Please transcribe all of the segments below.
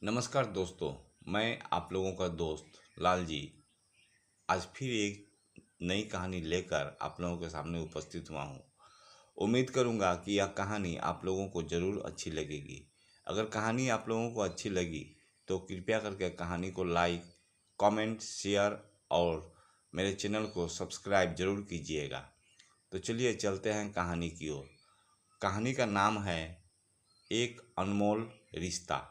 नमस्कार दोस्तों। मैं आप लोगों का दोस्त लाल जी आज फिर एक नई कहानी लेकर आप लोगों के सामने उपस्थित हुआ हूँ। उम्मीद करूँगा कि यह कहानी आप लोगों को ज़रूर अच्छी लगेगी। अगर कहानी आप लोगों को अच्छी लगी तो कृपया करके कहानी को लाइक, कमेंट, शेयर और मेरे चैनल को सब्सक्राइब ज़रूर कीजिएगा। तो चलिए चलते हैं कहानी की ओर। कहानी का नाम है एक अनमोल रिश्ता।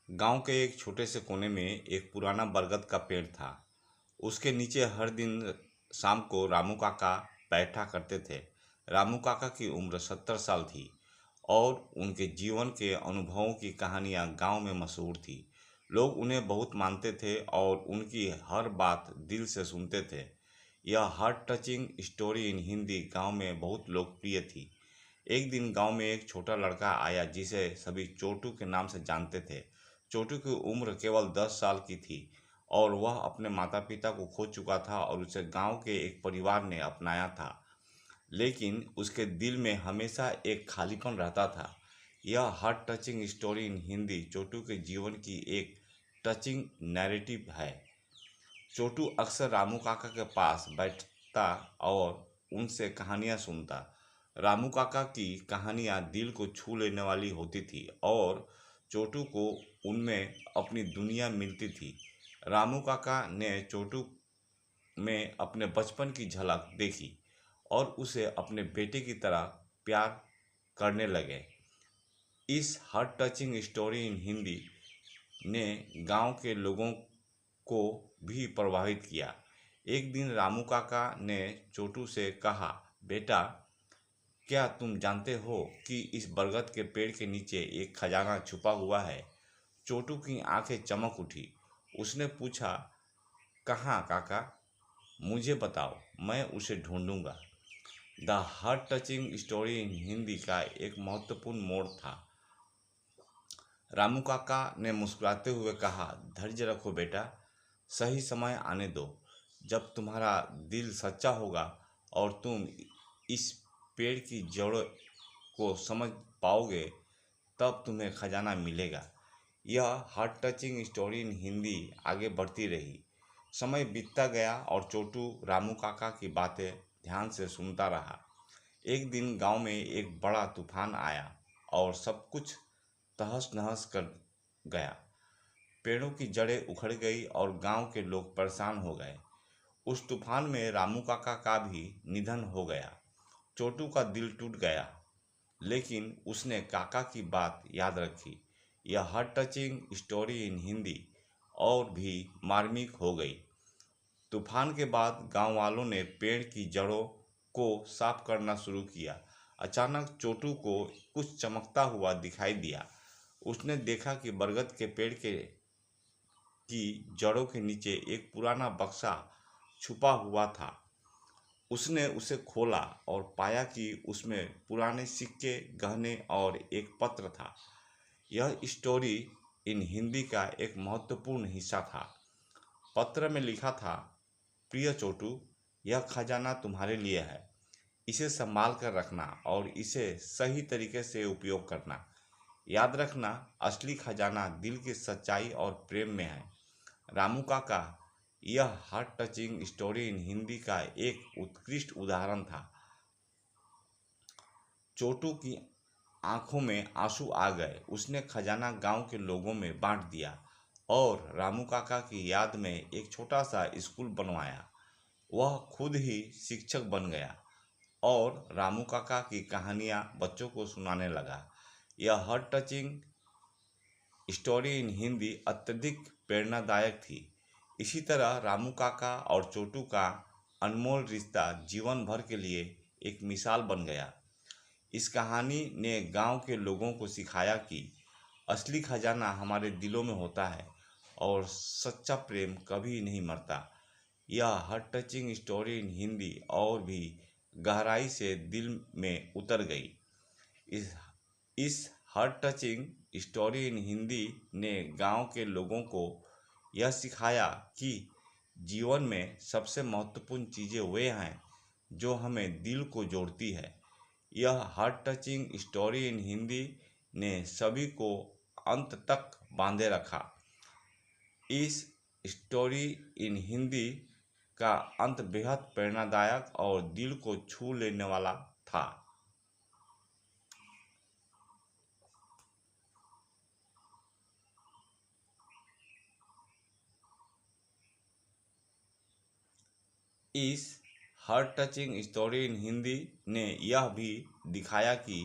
गांव के एक छोटे से कोने में एक पुराना बरगद का पेड़ था। उसके नीचे हर दिन शाम को रामू काका बैठा करते थे। रामू काका की उम्र 70 साल थी और उनके जीवन के अनुभवों की कहानियां गांव में मशहूर थी। लोग उन्हें बहुत मानते थे और उनकी हर बात दिल से सुनते थे। यह heart touching story in Hindi गांव में बहुत लोकप्रिय थी। एक दिन गांव में एक छोटा लड़का आया जिसे सभी चोटू के नाम से जानते थे। चोटू की उम्र केवल 10 साल की थी और वह अपने माता पिता को खो चुका था और उसे गांव के एक परिवार ने अपनाया था। लेकिन उसके दिल में हमेशा एक खालीपन रहता था। यह heart touching story in Hindi Chotu के जीवन की एक टचिंग नैरेटिव है। छोटू अक्सर रामू काका के पास बैठता और उनसे कहानियां सुनता। रामू काका की कहानियां दिल को छू लेने वाली होती थी और छोटू को उनमें अपनी दुनिया मिलती थी। रामू काका ने छोटू में अपने बचपन की झलक देखी और उसे अपने बेटे की तरह प्यार करने लगे। इस heart touching story in Hindi ने गांव के लोगों को भी प्रभावित किया। एक दिन रामू काका ने छोटू से कहा, बेटा, क्या तुम जानते हो कि इस बरगद के पेड़ के नीचे एक खजाना छुपा हुआ है? छोटू की आंखें चमक उठी। उसने पूछा, कहाँ काका? मुझे बताओ, मैं उसे ढूंढूंगा। The heart touching story in Hindi का एक महत्वपूर्ण मोड़ था। रामू काका ने मुस्कुराते हुए कहा, धैर्य रखो बेटा, सही समय आने दो। जब तुम्हारा दिल सच्चा होगा और तुम इस पेड़ की जड़ों को समझ पाओगे तब तुम्हें खजाना मिलेगा। यह heart touching story in Hindi आगे बढ़ती रही। समय बीतता गया और छोटू रामू काका की बातें ध्यान से सुनता रहा। एक दिन गांव में एक बड़ा तूफान आया और सब कुछ तहस नहस कर गया। पेड़ों की जड़ें उखड़ गई और गांव के लोग परेशान हो गए। उस तूफान में रामू काका का भी निधन हो गया। छोटू का दिल टूट गया, लेकिन उसने काका की बात याद रखी। यह heart touching story in Hindi और भी मार्मिक हो गई। तूफान के बाद गांव वालों ने पेड़ की जड़ों को साफ करना शुरू किया। अचानक छोटू को कुछ चमकता हुआ दिखाई दिया। उसने देखा कि बरगद के पेड़ के की जड़ों के नीचे एक पुराना बक्सा छुपा हुआ था। उसने उसे खोला और पाया कि उसमें पुराने सिक्के, गहने और एक पत्र था। यह स्टोरी इन हिंदी का एक महत्वपूर्ण हिस्सा था। पत्र में लिखा था, प्रिय छोटू, यह खजाना तुम्हारे लिए है। इसे संभाल कर रखना और इसे सही तरीके से उपयोग करना। याद रखना, असली खजाना दिल की सच्चाई और प्रेम में है। रामू काका, यह heart touching story in Hindi का एक उत्कृष्ट उदाहरण था। छोटू की आंखों में आंसू आ गए। उसने खजाना गांव के लोगों में बांट दिया और रामू काका की याद में एक छोटा सा स्कूल बनवाया। वह खुद ही शिक्षक बन गया और रामू काका की कहानियां बच्चों को सुनाने लगा। यह heart touching story in Hindi अत्यधिक प्रेरणादायक थी। इसी तरह रामू काका और छोटू का अनमोल रिश्ता जीवन भर के लिए एक मिसाल बन गया। इस कहानी ने गांव के लोगों को सिखाया कि असली खजाना हमारे दिलों में होता है और सच्चा प्रेम कभी नहीं मरता। यह heart touching story in Hindi और भी गहराई से दिल में उतर गई। इस इस heart touching story in Hindi ने गांव के लोगों को यह सिखाया कि जीवन में सबसे महत्वपूर्ण चीज़ें वे हैं जो हमें दिल को जोड़ती है। यह heart touching story in Hindi ने सभी को अंत तक बांधे रखा। इस स्टोरी इन हिंदी का अंत बेहद प्रेरणादायक और दिल को छू लेने वाला था। इस heart touching story in Hindi ने यह भी दिखाया कि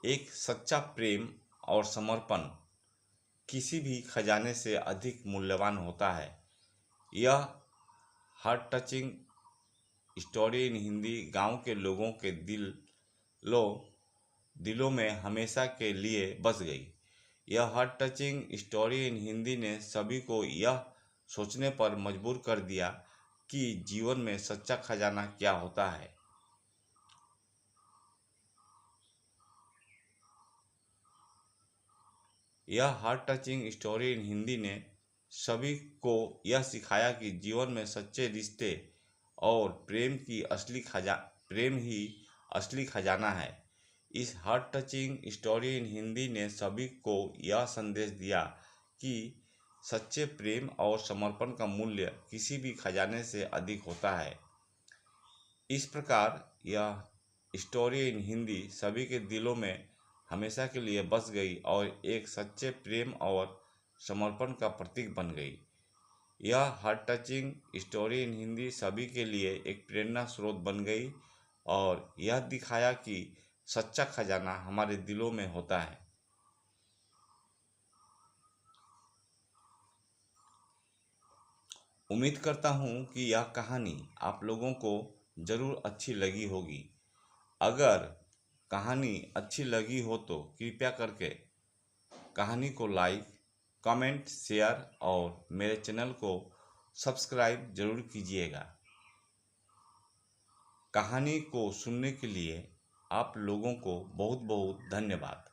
एक सच्चा प्रेम और समर्पण किसी भी खजाने से अधिक मूल्यवान होता है। यह heart touching story in Hindi गांव के लोगों के दिलों में हमेशा के लिए बस गई। यह heart touching story in Hindi ने सभी को यह सोचने पर मजबूर कर दिया कि जीवन में सच्चा खजाना क्या होता है। यह heart touching story in Hindi ने सभी को यह सिखाया कि जीवन में सच्चे रिश्ते और प्रेम ही असली खजाना है। इस heart touching story in Hindi ने सभी को यह संदेश दिया कि सच्चे प्रेम और समर्पण का मूल्य किसी भी खजाने से अधिक होता है। इस प्रकार यह स्टोरी इन हिंदी सभी के दिलों में हमेशा के लिए बस गई और एक सच्चे प्रेम और समर्पण का प्रतीक बन गई। यह heart touching story in Hindi सभी के लिए एक प्रेरणा स्रोत बन गई और यह दिखाया कि सच्चा खजाना हमारे दिलों में होता है। उम्मीद करता हूँ कि यह कहानी आप लोगों को ज़रूर अच्छी लगी होगी। अगर कहानी अच्छी लगी हो तो कृपया करके कहानी को लाइक, कमेंट, शेयर और मेरे चैनल को सब्सक्राइब ज़रूर कीजिएगा। कहानी को सुनने के लिए आप लोगों को बहुत बहुत धन्यवाद।